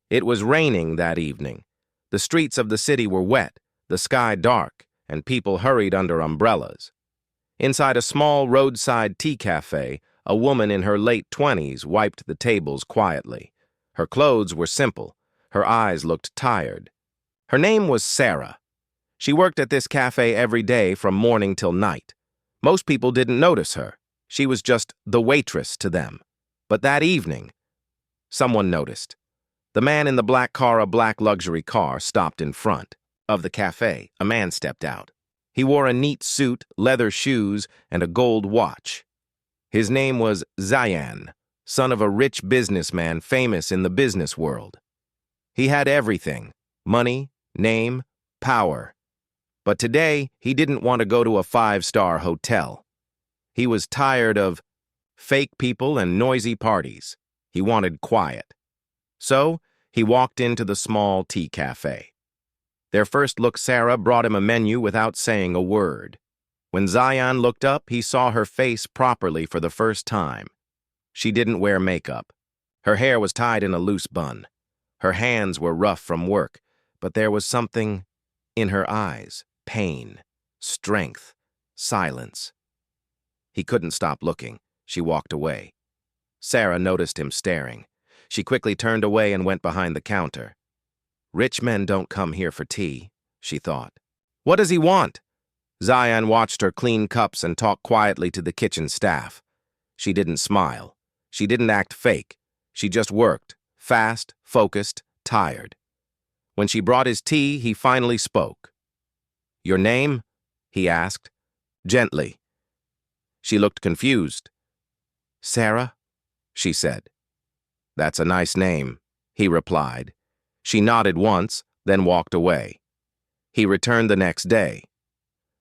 It was raining that evening. The streets of the city were wet, the sky dark, and people hurried under umbrellas. Inside a small roadside tea cafe, a woman in her late 20s wiped the tables quietly. Her clothes were simple. Her eyes looked tired. Her name was Sarah. She worked at this cafe every day from morning till night. Most people didn't notice her. She was just the waitress to them. But that evening, someone noticed. The man in the black car, a black luxury car, stopped in front of the cafe. A man stepped out. He wore a neat suit, leather shoes, and a gold watch. His name was Zayan, son of a rich businessman famous in the business world. He had everything: money, name, power. But today, he didn't want to go to a five-star hotel. He was tired of fake people and noisy parties. He wanted quiet. So, he walked into the small tea cafe. Their first look, Sarah brought him a menu without saying a word. When Zayan looked up, he saw her face properly for the first time. She didn't wear makeup. Her hair was tied in a loose bun. Her hands were rough from work, but there was something in her eyes: pain, strength, silence. He couldn't stop looking. She walked away. Sarah noticed him staring. She quickly turned away and went behind the counter. Rich men don't come here for tea, she thought. What does he want? Zayan watched her clean cups and talk quietly to the kitchen staff. She didn't smile. She didn't act fake. She just worked, fast, focused, tired. When she brought his tea, he finally spoke. Your name? He asked, gently. She looked confused. Sarah, she said. That's a nice name, he replied. She nodded once, then walked away. He returned the next day.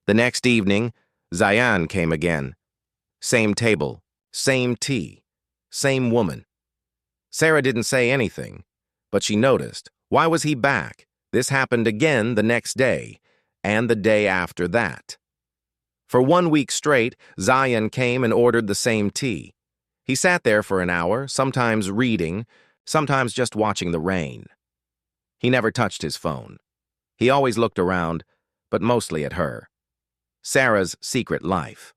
The next evening, Zayan came again. Same table, same tea, same woman. Sarah didn't say anything, but she noticed. Why was he back? This happened again the next day, and the day after that. For 1 week straight, Zayan came and ordered the same tea. He sat there for an hour, sometimes reading, sometimes just watching the rain. He never touched his phone. He always looked around, but mostly at her. Sarah's secret life.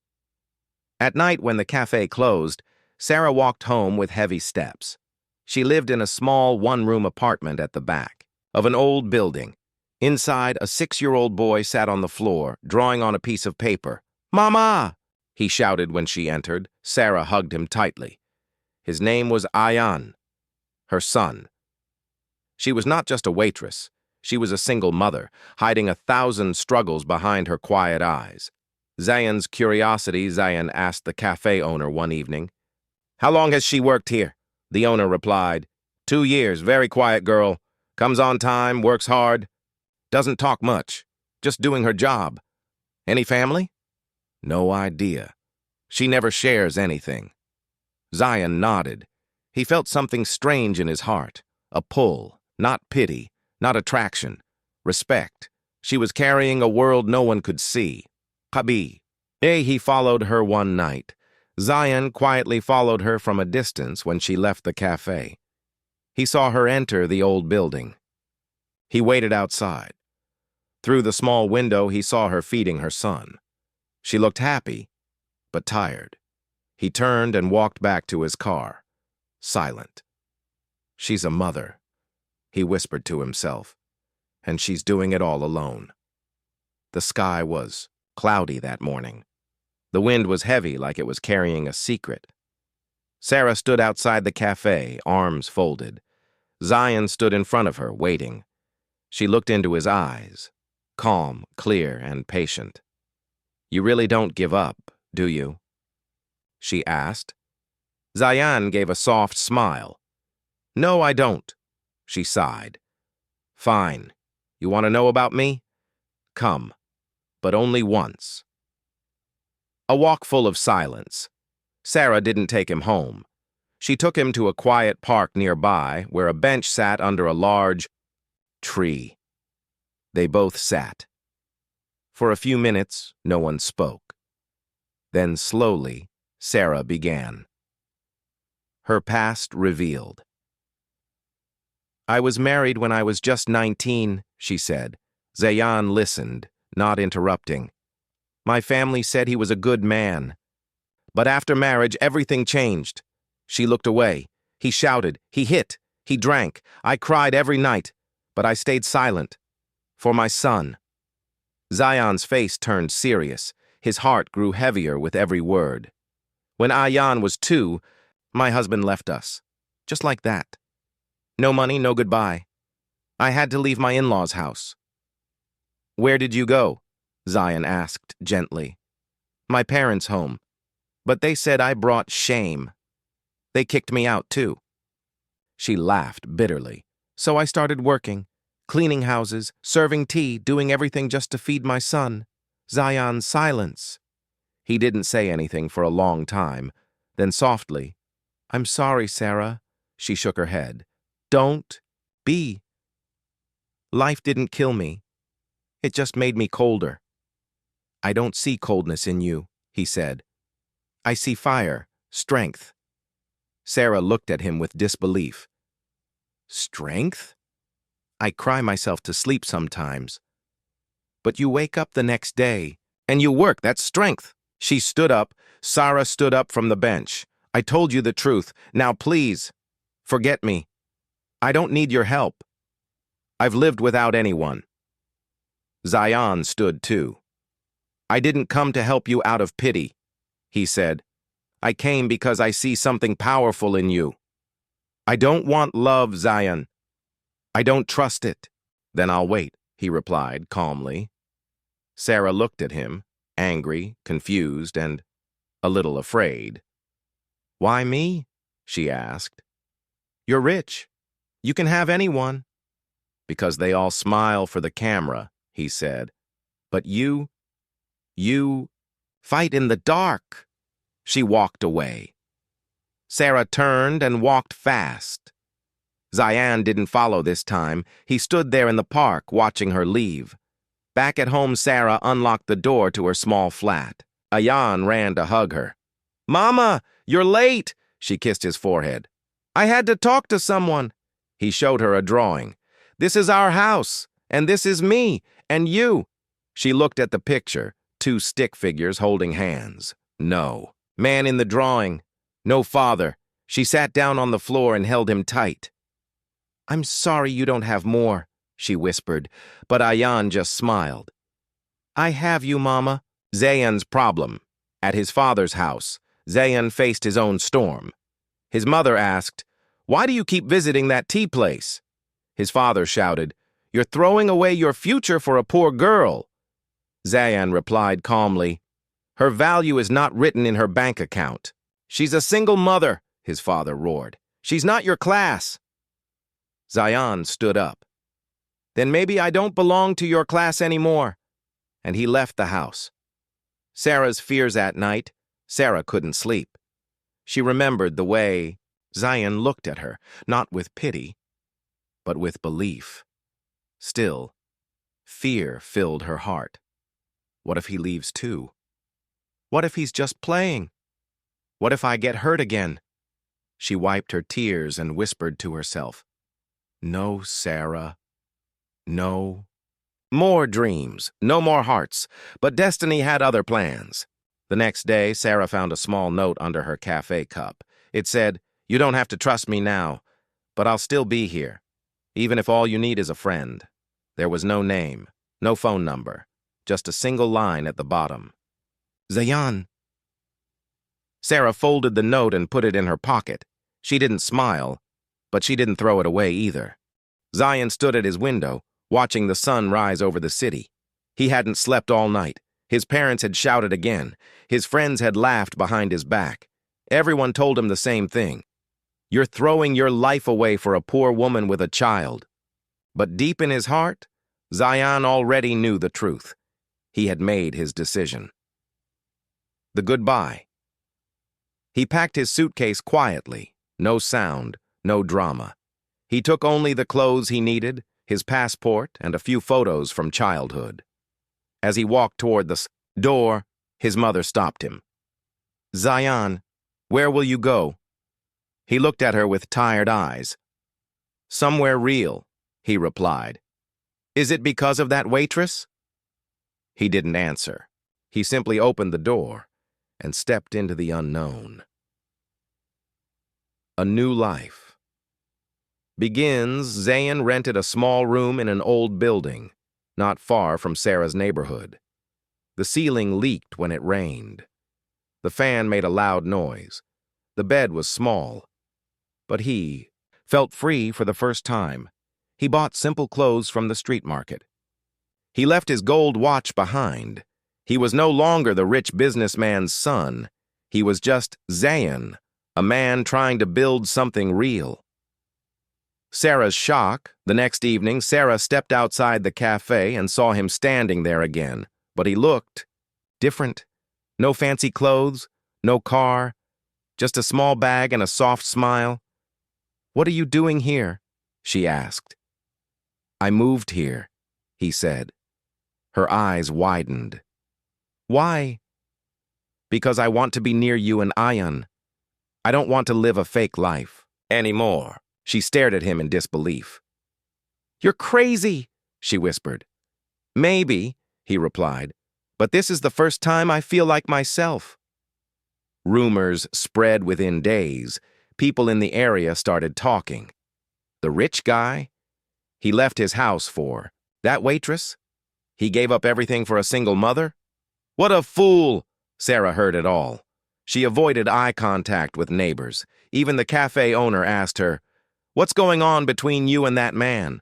At night, when the cafe closed, Sarah walked home with heavy steps. She lived in a small one-room apartment at the back of an old building. Inside, a 6-year-old boy sat on the floor, drawing on a piece of paper. Mama! He shouted when she entered. Sarah hugged him tightly. His name was Ayan, her son. She was not just a waitress. She was a single mother, hiding 1,000 struggles behind her quiet eyes. Zayan's curiosity, Zayan asked the cafe owner one evening. How long has she worked here? The owner replied, 2 years, very quiet girl. Comes on time, works hard. Doesn't talk much, just doing her job. Any family? No idea. She never shares anything. Zayan nodded. He felt something strange in his heart. A pull, not pity, not attraction. Respect. She was carrying a world no one could see. Habi. He followed her one night. Zayan quietly followed her from a distance when she left the cafe. He saw her enter the old building. He waited outside. Through the small window, he saw her feeding her son. She looked happy, but tired. He turned and walked back to his car, silent. She's a mother, he whispered to himself, and she's doing it all alone. The sky was cloudy that morning. The wind was heavy, like it was carrying a secret. Sarah stood outside the cafe, arms folded. Zayan stood in front of her, waiting. She looked into his eyes, calm, clear, and patient. You really don't give up, do you? She asked. Zayan gave a soft smile. No, I don't, she sighed. Fine. You want to know about me? Come, but only once. A walk full of silence. Sarah didn't take him home. She took him to a quiet park nearby where a bench sat under a large tree. They both sat. For a few minutes, no one spoke. Then slowly, Sarah began. Her past revealed. I was married when I was just 19, she said. Zayan listened, not interrupting. My family said he was a good man. But after marriage, everything changed. She looked away. He shouted. He hit. He drank. I cried every night, but I stayed silent. For my son. Zayan's face turned serious. His heart grew heavier with every word. When Ayan was 2, my husband left us. Just like that. No money, no goodbye. I had to leave my in-laws' house. Where did you go? Zayan asked gently. My parents' home. But they said I brought shame. They kicked me out, too. She laughed bitterly. So I started working, cleaning houses, serving tea, doing everything just to feed my son. Zayan's silence. He didn't say anything for a long time. Then softly, I'm sorry, Sarah. She shook her head. Don't be. Life didn't kill me. It just made me colder. I don't see coldness in you, he said. I see fire, strength. Sarah looked at him with disbelief. Strength? I cry myself to sleep sometimes. But you wake up the next day, and you work, that's strength. She stood up. Sarah stood up from the bench. I told you the truth. Now please, forget me. I don't need your help. I've lived without anyone. Zayan stood too. I didn't come to help you out of pity, he said. I came because I see something powerful in you. I don't want love, Zayan. I don't trust it. Then I'll wait, he replied calmly. Sarah looked at him, angry, confused, and a little afraid. Why me? She asked. You're rich. You can have anyone. Because they all smile for the camera, he said. But you fight in the dark. She walked away. Sarah turned and walked fast. Zayan didn't follow this time. He stood there in the park, watching her leave. Back at home, Sarah unlocked the door to her small flat. Ayan ran to hug her. Mama, you're late, she kissed his forehead. I had to talk to someone. He showed her a drawing. This is our house, and this is me, and you. She looked at the picture, 2 stick figures holding hands. No. Man in the drawing. No father. She sat down on the floor and held him tight. I'm sorry you don't have more, she whispered, but Ayan just smiled. I have you, Mama. Zayan's problem. At his father's house, Zayan faced his own storm. His mother asked, Why do you keep visiting that tea place? His father shouted, You're throwing away your future for a poor girl. Zayan replied calmly, Her value is not written in her bank account. She's a single mother, his father roared. She's not your class. Zayan stood up. Then maybe I don't belong to your class anymore. And he left the house. Sarah's fears at night. Sarah couldn't sleep. She remembered the way Zayan looked at her, not with pity, but with belief. Still, fear filled her heart. What if he leaves too? What if he's just playing? What if I get hurt again? She wiped her tears and whispered to herself, No, Sarah. No. More dreams, no more hearts, but destiny had other plans. The next day, Sarah found a small note under her cafe cup. It said, You don't have to trust me now, but I'll still be here, even if all you need is a friend. There was no name, no phone number, just a single line at the bottom. Zayan. Sarah folded the note and put it in her pocket. She didn't smile, but she didn't throw it away either. Zayan stood at his window, watching the sun rise over the city. He hadn't slept all night. His parents had shouted again. His friends had laughed behind his back. Everyone told him the same thing. You're throwing your life away for a poor woman with a child. But deep in his heart, Zayan already knew the truth. He had made his decision. The goodbye. He packed his suitcase quietly, no sound, no drama. He took only the clothes he needed, his passport, and a few photos from childhood. As he walked toward the door, his mother stopped him. Zayan, where will you go? He looked at her with tired eyes. Somewhere real, he replied. Is it because of that waitress? He didn't answer. He simply opened the door and stepped into the unknown. A new life. Begins, Zayn rented a small room in an old building, not far from Sarah's neighborhood. The ceiling leaked when it rained. The fan made a loud noise. The bed was small, but he felt free for the first time. He bought simple clothes from the street market. He left his gold watch behind. He was no longer the rich businessman's son. He was just Zayn, a man trying to build something real. Sarah's shock. The next evening, Sarah stepped outside the cafe and saw him standing there again, but he looked different. No fancy clothes, no car, just a small bag and a soft smile. "What are you doing here?" she asked. "I moved here," he said. Her eyes widened. "Why?" "Because I want to be near you and Ayan. I don't want to live a fake life anymore." She stared at him in disbelief. "You're crazy," she whispered. "Maybe," he replied, "but this is the first time I feel like myself." Rumors spread within days. People in the area started talking. The rich guy? He left his house for. That waitress? He gave up everything for a single mother? What a fool! Sarah heard it all. She avoided eye contact with neighbors. Even the cafe owner asked her, "What's going on between you and that man?"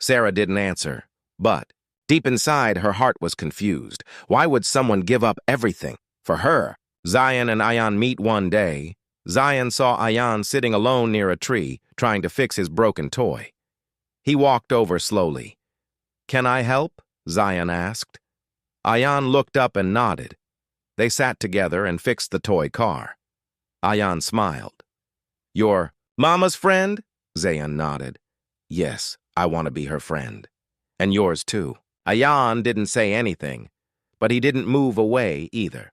Sarah didn't answer, but deep inside her heart was confused. Why would someone give up everything for her? Zayn and Ayan meet one day. Zayn saw Ayan sitting alone near a tree, trying to fix his broken toy. He walked over slowly. "Can I help?" Zayn asked. Ayan looked up and nodded. They sat together and fixed the toy car. Ayan smiled. "Your mama's friend?" Zayn nodded. "Yes, I want to be her friend. And yours too." Ayan didn't say anything, but he didn't move away either.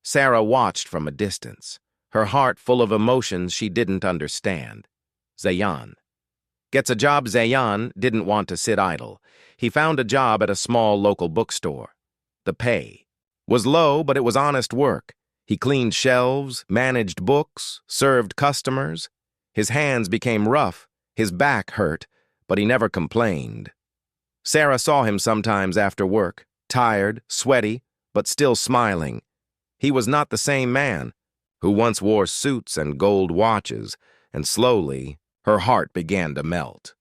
Sarah watched from a distance, her heart full of emotions she didn't understand. Zayn gets a job. Zayn didn't want to sit idle. He found a job at a small local bookstore. The pay was low, but it was honest work. He cleaned shelves, managed books, served customers. His hands became rough, his back hurt, but he never complained. Sarah saw him sometimes after work, tired, sweaty, but still smiling. He was not the same man who once wore suits and gold watches, and slowly her heart began to melt.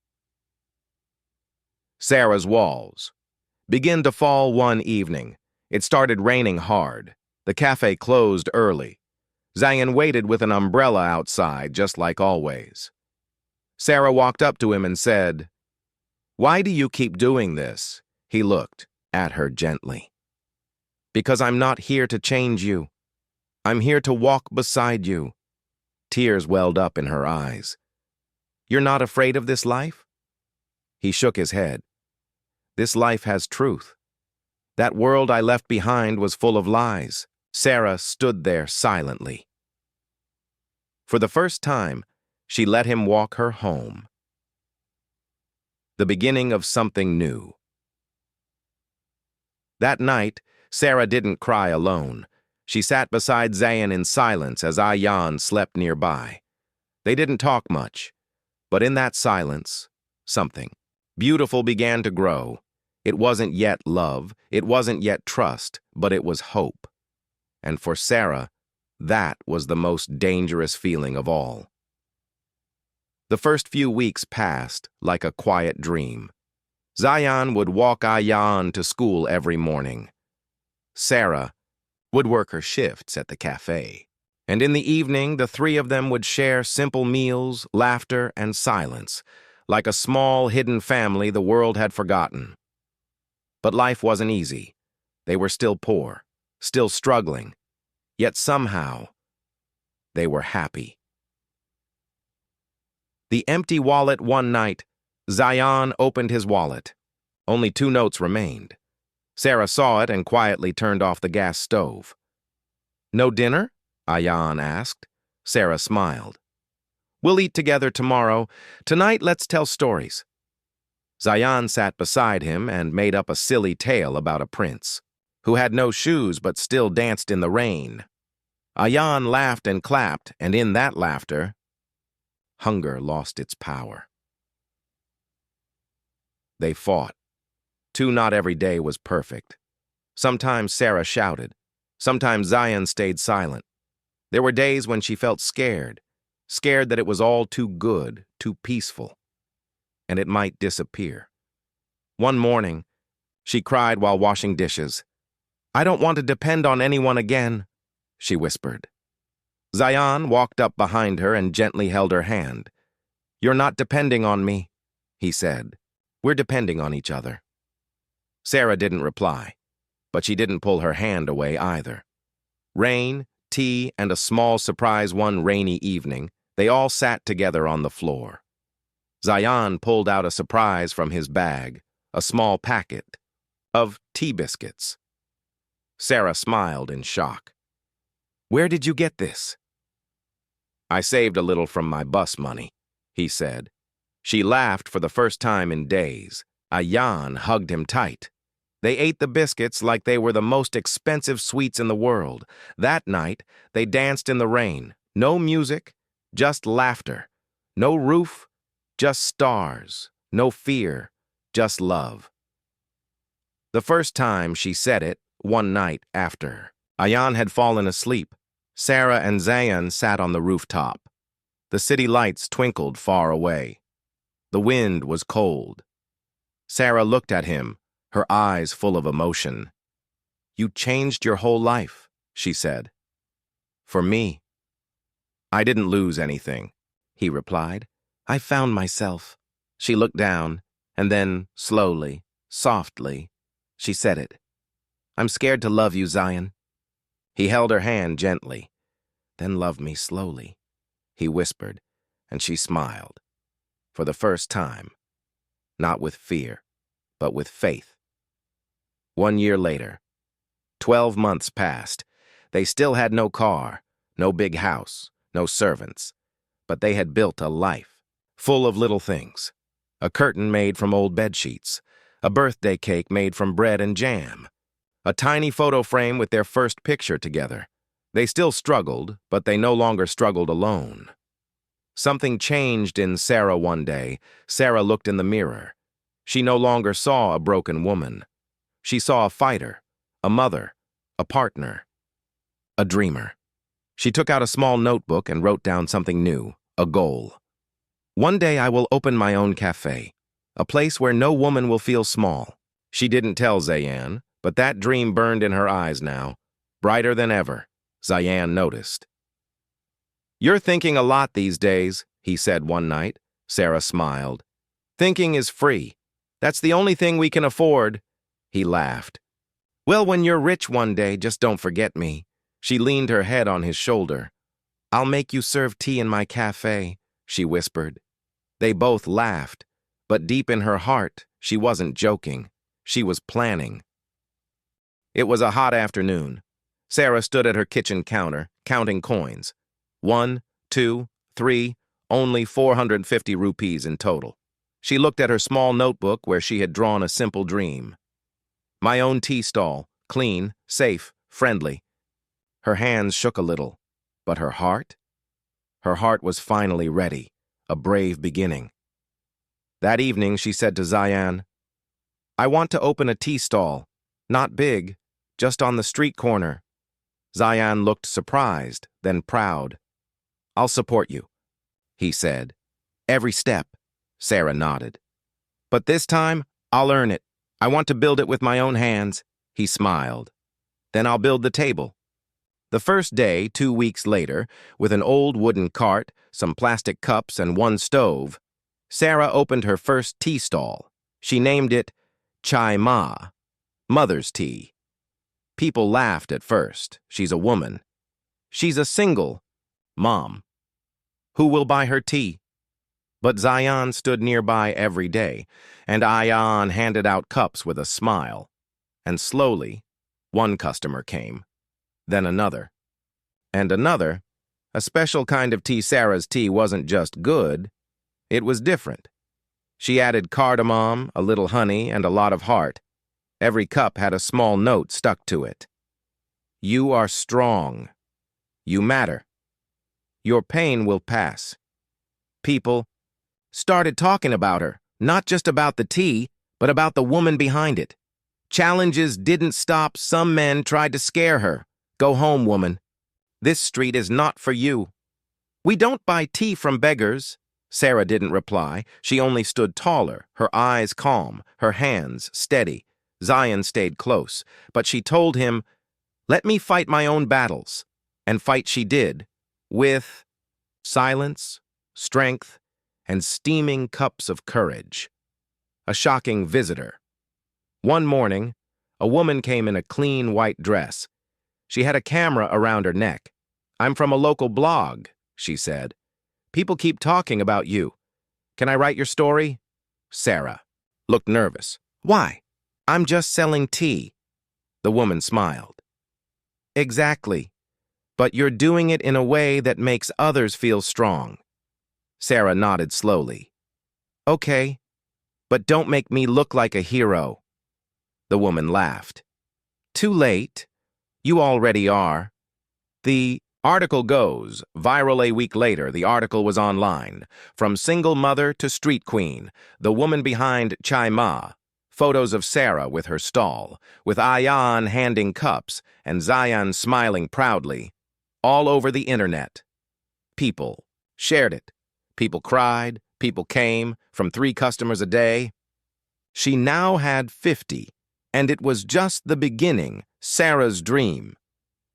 Sarah's walls began to fall one evening. It started raining hard. The cafe closed early. Zayn waited with an umbrella outside, just like always. Sarah walked up to him and said, "Why do you keep doing this?" He looked at her gently. "Because I'm not here to change you. I'm here to walk beside you." Tears welled up in her eyes. "You're not afraid of this life?" He shook his head. "This life has truth. That world I left behind was full of lies." Sarah stood there silently. For the first time, she let him walk her home. The beginning of something new. That night, Sarah didn't cry alone. She sat beside Zayn in silence as Ayan slept nearby. They didn't talk much, but in that silence, something beautiful began to grow. It wasn't yet love, it wasn't yet trust, but it was hope. And for Sarah, that was the most dangerous feeling of all. The first few weeks passed like a quiet dream. Zayn would walk Ayan to school every morning. Sarah would work her shifts at the cafe. And in the evening, the three of them would share simple meals, laughter, and silence, like a small, hidden family the world had forgotten. But life wasn't easy. They were still poor, still struggling, yet somehow they were happy. The empty wallet. One night, Zayn opened his wallet. Only 2 notes remained. Sarah saw it and quietly turned off the gas stove. "No dinner?" Ayan asked. Sarah smiled. We'll eat together tomorrow. Tonight, let's tell stories. Zayan sat beside him and made up a silly tale about a prince who had no shoes but still danced in the rain. Ayan laughed and clapped, and in that laughter, hunger lost its power. They fought. Not every day was perfect. Sometimes Sarah shouted. Sometimes Zayan stayed silent. There were days when she felt scared that it was all too good, too peaceful, and it might disappear. One morning, she cried while washing dishes. "I don't want to depend on anyone again," she whispered. Zayan walked up behind her and gently held her hand. "You're not depending on me," he said. "We're depending on each other." Sarah didn't reply, but she didn't pull her hand away either. Rain, tea, and a small surprise one rainy evening, they all sat together on the floor. Zayan pulled out a surprise from his bag, a small packet of tea biscuits. Sarah smiled in shock. "Where did you get this?" "I saved a little from my bus money," he said. She laughed for the first time in days. Ayan hugged him tight. They ate the biscuits like they were the most expensive sweets in the world. That night, they danced in the rain. No music, just laughter. No roof, just stars. No fear, just love. The first time she said it, one night after Ayan had fallen asleep, Sarah and Zayan sat on the rooftop. The city lights twinkled far away. The wind was cold. Sarah looked at him, her eyes full of emotion. "You changed your whole life," she said. "For me." "I didn't lose anything," he replied. "I found myself." She looked down, and then, slowly, softly, she said it. "I'm scared to love you, Zayan." He held her hand gently. "Then love me slowly," he whispered, and she smiled. For the first time, not with fear, but with faith. 1 year later, 12 months passed. They still had no car, no big house, no servants, but they had built a life, full of little things. A curtain made from old bedsheets, a birthday cake made from bread and jam, a tiny photo frame with their first picture together. They still struggled, but they no longer struggled alone. Something changed in Sarah one day. Sarah looked in the mirror. She no longer saw a broken woman. She saw a fighter, a mother, a partner, a dreamer. She took out a small notebook and wrote down something new, a goal. "One day I will open my own cafe, a place where no woman will feel small." She didn't tell Zayan, but that dream burned in her eyes now, brighter than ever. Zayan noticed. "You're thinking a lot these days," he said one night. Sarah smiled. "Thinking is free. That's the only thing we can afford." He laughed. "Well, when you're rich one day, just don't forget me." She leaned her head on his shoulder. "I'll make you serve tea in my cafe," she whispered. They both laughed, but deep in her heart, she wasn't joking. She was planning. It was a hot afternoon. Sarah stood at her kitchen counter, counting coins. 1, 2, 3, only 450 rupees in total. She looked at her small notebook where she had drawn a simple dream. My own tea stall, clean, safe, friendly. Her hands shook a little, but her heart? Her heart was finally ready, a brave beginning. That evening she said to Zayan, "I want to open a tea stall, not big, just on the street corner." Zayan looked surprised, then proud. "I'll support you," he said. "Every step," Sarah nodded. "But this time, I'll earn it. I want to build it with my own hands," he smiled. "Then I'll build the table." The first day, 2 weeks later, with an old wooden cart, some plastic cups, and one stove, Sarah opened her first tea stall. She named it Chai Ma, Mother's Tea. People laughed at first. She's a woman. She's a single mom. Who will buy her tea? But Zayan stood nearby every day, and Ayan handed out cups with a smile. And slowly, one customer came, then another, and another, A special kind of tea. Sarah's tea wasn't just good, it was different. She added cardamom, a little honey, and a lot of heart. Every cup had a small note stuck to it. You are strong. You matter. Your pain will pass. People started talking about her, not just about the tea, but about the woman behind it. Challenges didn't stop. Some men tried to scare her. Go home, woman. This street is not for you. We don't buy tea from beggars. Sarah didn't reply. She only stood taller, her eyes calm, her hands steady. Zion stayed close, but she told him, "Let me fight my own battles." And fight she did, with silence, strength, and steaming cups of courage. A shocking visitor. One morning, a woman came in a clean white dress. She had a camera around her neck. "I'm from a local blog," she said. "People keep talking about you. Can I write your story?" Sarah looked nervous. "Why?" "I'm just selling tea." The woman smiled. "Exactly. But you're doing it in a way that makes others feel strong." Sarah nodded slowly. "Okay, but don't make me look like a hero." The woman laughed. "Too late. You already are." The article goes viral. A week later, the article was online. From single mother to street queen, the woman behind Chai Ma. Photos of Sarah with her stall, with Ayan handing cups and Zion smiling proudly, all over the internet. People shared it. People cried. People came, from 3 customers a day. She now had 50, and it was just the beginning. Sarah's dream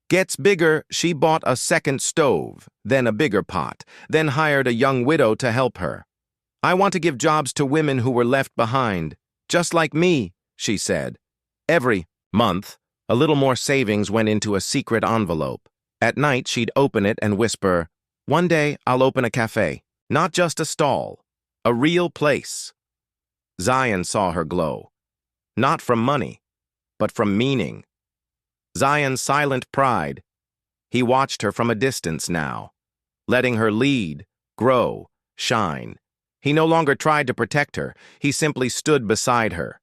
gets bigger. She bought a second stove, then a bigger pot, then hired a young widow to help her. "I want to give jobs to women who were left behind, just like me," she said. Every month, a little more savings went into a secret envelope. At night, she'd open it and whisper, "One day, I'll open a cafe. Not just a stall, a real place." Zion saw her glow. Not from money, but from meaning. Zion's silent pride. He watched her from a distance now, letting her lead, grow, shine. He no longer tried to protect her. He simply stood beside her.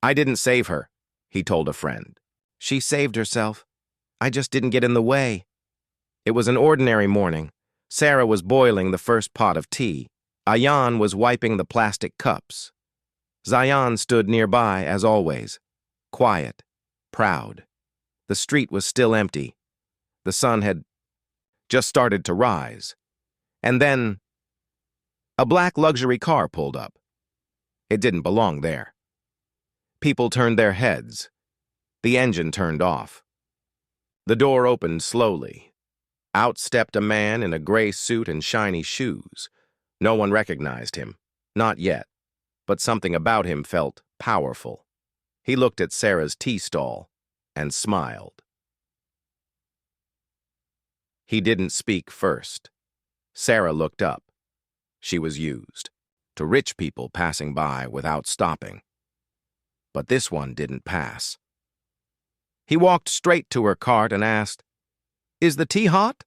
"I didn't save her," he told a friend. "She saved herself. I just didn't get in the way." It was an ordinary morning. Sarah was boiling the first pot of tea. Ayan was wiping the plastic cups. Zion stood nearby, as always, quiet, proud. The street was still empty. The sun had just started to rise. And then a black luxury car pulled up. It didn't belong there. People turned their heads. The engine turned off. The door opened slowly. Out stepped a man in a gray suit and shiny shoes. No one recognized him. Not yet. But something about him felt powerful. He looked at Sarah's tea stall and smiled. He didn't speak first. Sarah looked up. She was used to rich people passing by without stopping. But this one didn't pass. He walked straight to her cart and asked, "Is the tea hot?"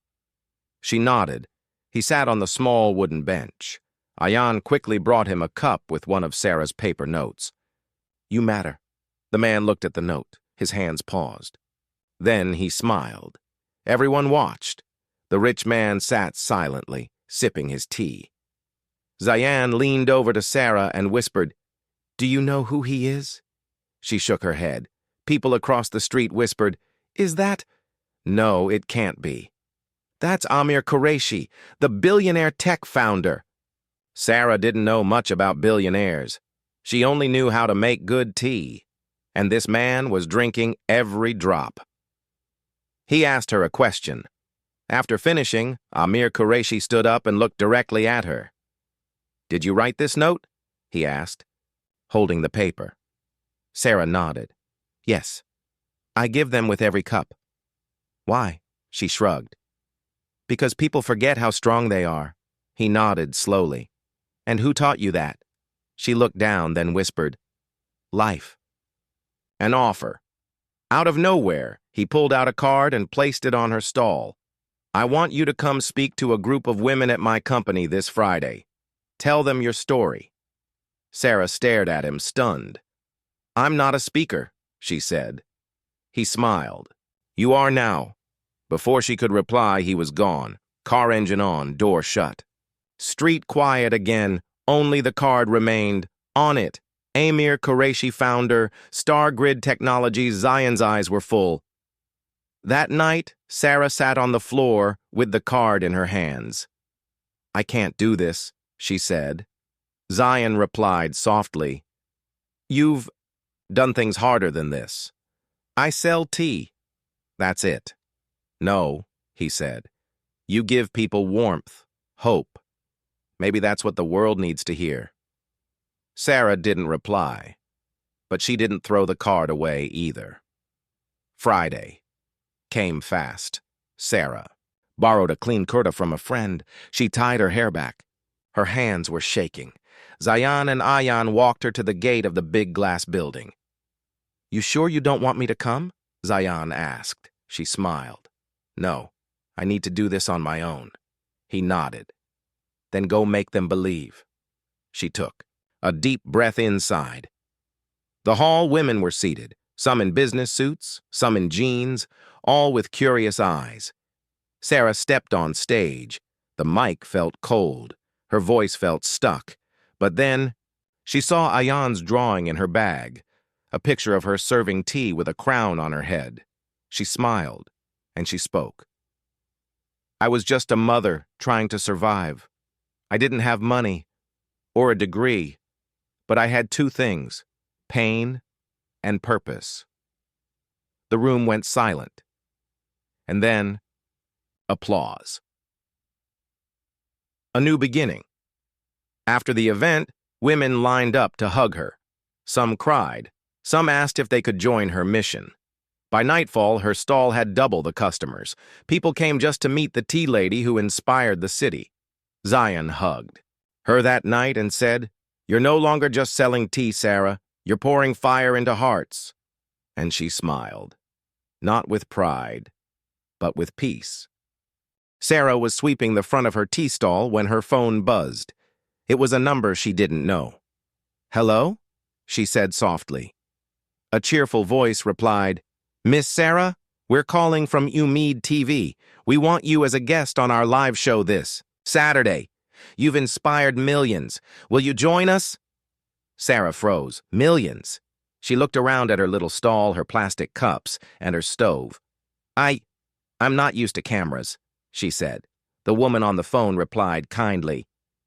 She nodded. He sat on the small wooden bench. Ayan quickly brought him a cup with one of Sarah's paper notes. "You matter." The man looked at the note. His hands paused. Then he smiled. Everyone watched. The rich man sat silently, sipping his tea. Zion leaned over to Sarah and whispered, "Do you know who he is?" She shook her head. People across the street whispered, "Is that—" "No, it can't be." "That's Amir Qureshi, the billionaire tech founder." Sarah didn't know much about billionaires. She only knew how to make good tea. And this man was drinking every drop. He asked her a question. After finishing, Amir Qureshi stood up and looked directly at her. "Did you write this note?" he asked, holding the paper. Sarah nodded. "Yes. I give them with every cup." "Why?" She shrugged. "Because people forget how strong they are." He nodded slowly. "And who taught you that?" She looked down, then whispered, "Life." An offer. Out of nowhere, he pulled out a card and placed it on her stall. I want you to come speak to a group of women at my company this Friday. Tell them your story. Sarah stared at him, stunned. I'm not a speaker, she said. He smiled. You are now. Before she could reply, he was gone. Car engine on, door shut. Street quiet again, only the card remained. On it, Amir Qureshi founder, Star Grid Technologies. Zion's eyes were full. That night, Sarah sat on the floor with the card in her hands. I can't do this, she said. Zion replied softly. You've done things harder than this. I sell tea. That's it. No, he said. You give people warmth, hope. Maybe that's what the world needs to hear. Sarah didn't reply, but she didn't throw the card away either. Friday came fast. Sarah borrowed a clean kurta from a friend. She tied her hair back. Her hands were shaking. Zion and Ayan walked her to the gate of the big glass building. You sure you don't want me to come? Zion asked. She smiled. No, I need to do this on my own. He nodded. Then go make them believe. She took a deep breath inside. The hall women were seated, some in business suits, some in jeans, all with curious eyes. Sarah stepped on stage. The mic felt cold. Her voice felt stuck. But then, she saw Ayan's drawing in her bag, a picture of her serving tea with a crown on her head. She smiled, and she spoke. I was just a mother trying to survive. I didn't have money or a degree, but I had two things, pain and purpose. The room went silent, and then applause. A new beginning. After the event, women lined up to hug her. Some cried. Some asked if they could join her mission. By nightfall, her stall had double the customers. People came just to meet the tea lady who inspired the city. Zion hugged her that night and said, You're no longer just selling tea, Sarah. You're pouring fire into hearts. And she smiled, not with pride, but with peace. Sarah was sweeping the front of her tea stall when her phone buzzed. It was a number she didn't know. Hello? She said softly. A cheerful voice replied, Miss Sarah, we're calling from Umeed TV. We want you as a guest on our live show this Saturday. You've inspired millions. Will you join us? Sarah froze. Millions. She looked around at her little stall, her plastic cups, and her stove. I'm not used to cameras, she said. The woman on the phone replied kindly,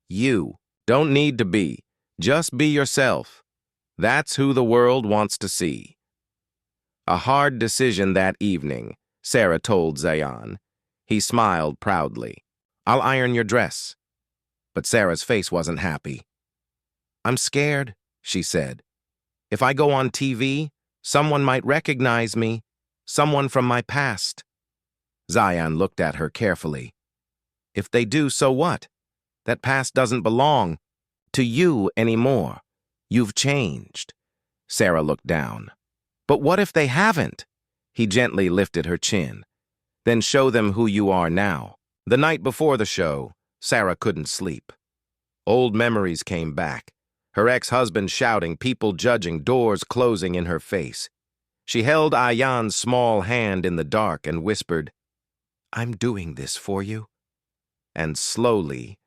You don't need to be. Just be yourself. That's who the world wants to see. A hard decision that evening, Sarah told Zion. He smiled proudly. I'll iron your dress. But Sarah's face wasn't happy. I'm scared, she said. If I go on TV, someone might recognize me, someone from my past. Zion looked at her carefully. If they do, so what? That past doesn't belong to you anymore. You've changed. Sarah looked down. But what if they haven't? He gently lifted her chin. Then show them who you are now. The night before the show, Sarah couldn't sleep. Old memories came back. Her ex-husband shouting, people judging, doors closing in her face. She held Ayan's small hand in the dark and whispered, I'm doing this for you. And slowly,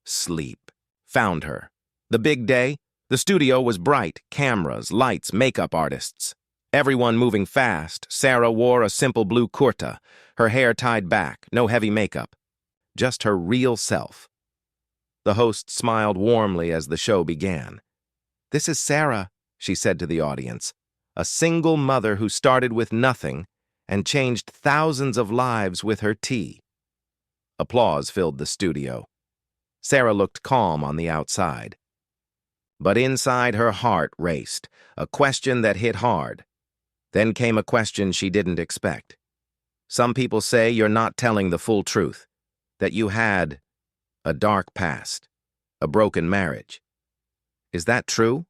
sleep found her. The big day, the studio was bright, cameras, lights, makeup artists. Everyone moving fast. Sarah wore a simple blue kurta, her hair tied back, no heavy makeup. Just her real self. The host smiled warmly as the show began. This is Sarah, she said to the audience, a single mother who started with nothing and changed thousands of lives with her tea. Applause filled the studio. Sarah looked calm on the outside. But inside her heart raced, a question that hit hard. Then came a question she didn't expect. Some people say you're not telling the full truth, that you had a dark past, a broken marriage. Is that true?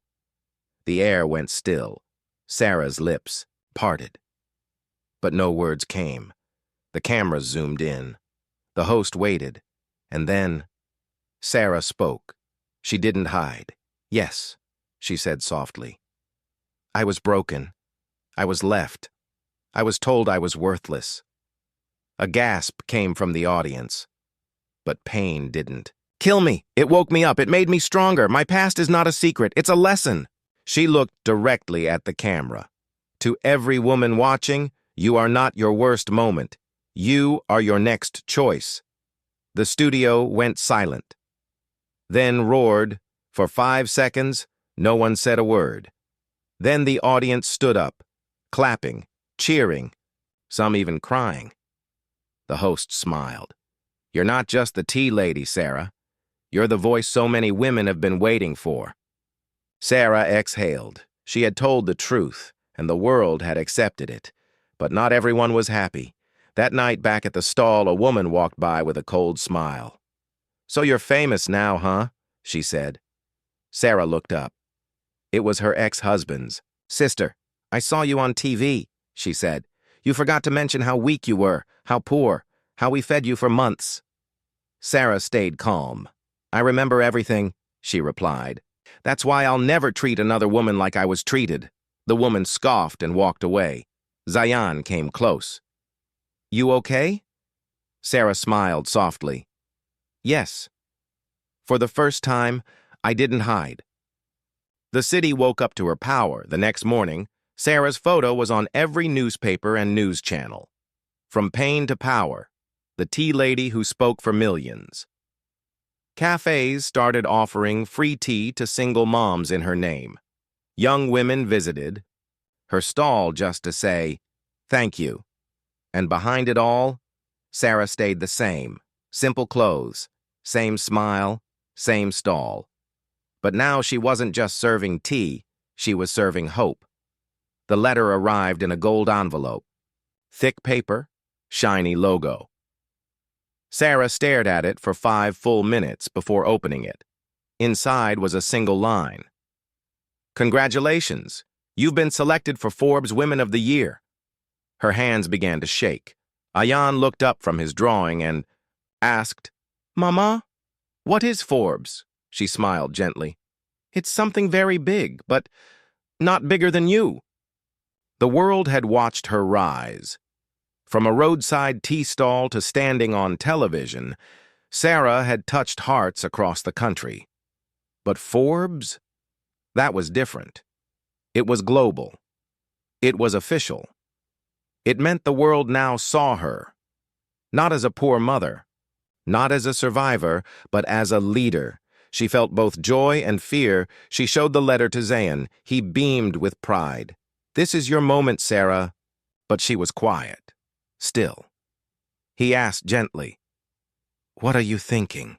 The air went still. Sarah's lips parted. But no words came. The cameras zoomed in. The host waited, and then Sarah spoke. She didn't hide. "Yes," she said softly. "I was broken. I was left. I was told I was worthless." A gasp came from the audience, but pain didn't. "Kill me! It woke me up. It made me stronger. My past is not a secret. It's a lesson." She looked directly at the camera. "To every woman watching, you are not your worst moment. You are your next choice." The studio went silent, then roared. For 5 seconds, no one said a word. Then the audience stood up, clapping, cheering, some even crying. The host smiled. "You're not just the tea lady, Sarah. You're the voice so many women have been waiting for." Sarah exhaled. She had told the truth, and the world had accepted it. But not everyone was happy. That night back at the stall, a woman walked by with a cold smile. "So you're famous now, huh?" she said. Sarah looked up. It was her ex-husband's. "Sister, I saw you on TV," she said. "You forgot to mention how weak you were, how poor, how we fed you for months." Sarah stayed calm. "I remember everything," she replied. "That's why I'll never treat another woman like I was treated." The woman scoffed and walked away. Zayan came close. "You okay?" Sarah smiled softly. "Yes." For the first time, I didn't hide. The city woke up to her power. The next morning, Sarah's photo was on every newspaper and news channel. From pain to power, the tea lady who spoke for millions. Cafes started offering free tea to single moms in her name. Young women visited her stall just to say, "Thank you." And behind it all, Sarah stayed the same. Simple clothes, same smile, same stall. But now she wasn't just serving tea, she was serving hope. The letter arrived in a gold envelope. Thick paper, shiny logo. Sarah stared at it for 5 full minutes before opening it. Inside was a single line. "Congratulations, you've been selected for Forbes Women of the Year." Her hands began to shake. Ayan looked up from his drawing and asked, "Mama, what is Forbes?" She smiled gently. "It's something very big, but not bigger than you." The world had watched her rise. From a roadside tea stall to standing on television, Sarah had touched hearts across the country. But Forbes? That was different. It was global. It was official. It meant the world now saw her, not as a poor mother, not as a survivor, but as a leader. She felt both joy and fear. She showed the letter to Zayan. He beamed with pride. "This is your moment, Sarah." But she was quiet, still. He asked gently, "What are you thinking?"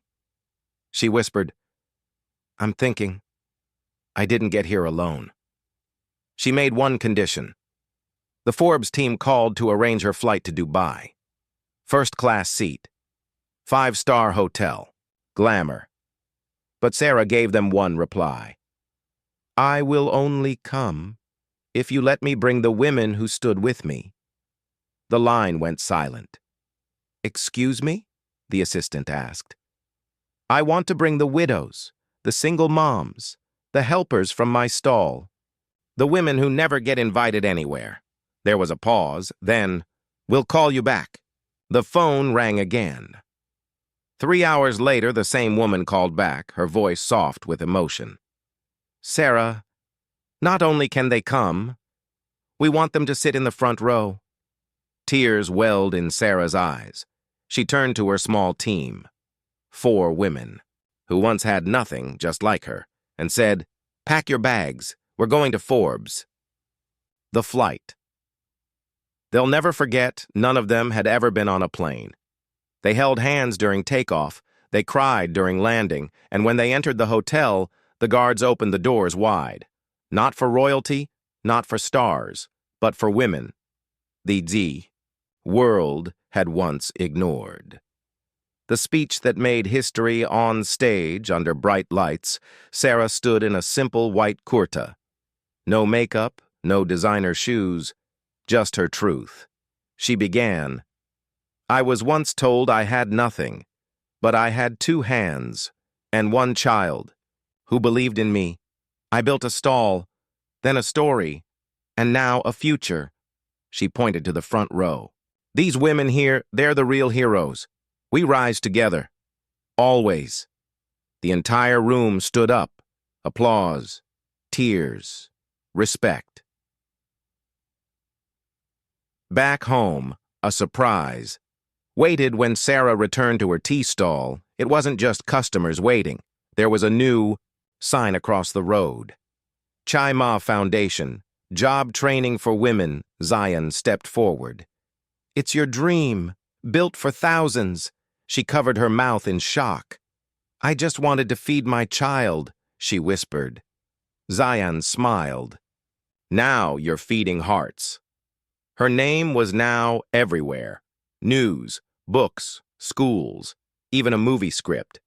She whispered, "I'm thinking. I didn't get here alone." She made one condition. The Forbes team called to arrange her flight to Dubai. First-class seat. 5-star hotel. Glamour. But Sarah gave them one reply. "I will only come if you let me bring the women who stood with me." The line went silent. "Excuse me?" the assistant asked. "I want to bring the widows, the single moms, the helpers from my stall, the women who never get invited anywhere." There was a pause, then, "We'll call you back." The phone rang again. 3 hours later, the same woman called back, her voice soft with emotion. "Sarah, not only can they come, we want them to sit in the front row." Tears welled in Sarah's eyes. She turned to her small team, 4 women, who once had nothing just like her, and said, "Pack your bags. We're going to Forbes." The flight. They'll never forget, none of them had ever been on a plane. They held hands during takeoff, they cried during landing, and when they entered the hotel, the guards opened the doors wide. Not for royalty, not for stars, but for women. The world had once ignored. The speech that made history on stage under bright lights, Sarah stood in a simple white kurta. No makeup, no designer shoes, just her truth. She began, I was once told I had nothing, but I had 2 hands and 1 child who believed in me. I built a stall, then a story, and now a future. She pointed to the front row. These women here, they're the real heroes. We rise together. Always. The entire room stood up. Applause, tears, respect. Back home, a surprise. Waited when Sarah returned to her tea stall. It wasn't just customers waiting. There was a new sign across the road. Chai Ma Foundation, job training for women. Zion stepped forward. It's your dream, built for thousands. She covered her mouth in shock. I just wanted to feed my child, she whispered. Zion smiled. Now you're feeding hearts. Her name was now everywhere. News, books, schools, even a movie script.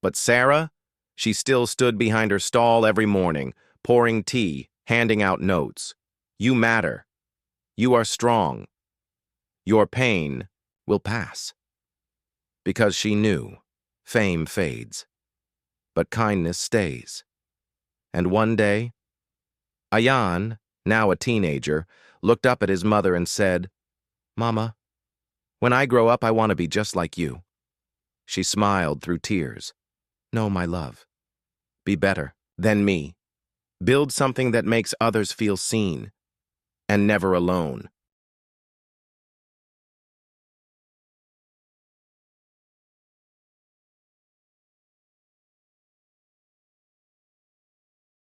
But Sarah? She still stood behind her stall every morning, pouring tea, handing out notes. You matter. You are strong. Your pain will pass. Because she knew, fame fades, but kindness stays. And one day, Ayan, now a teenager, looked up at his mother and said, Mama, when I grow up, I want to be just like you. She smiled through tears. No, my love. Be better than me. Build something that makes others feel seen and never alone.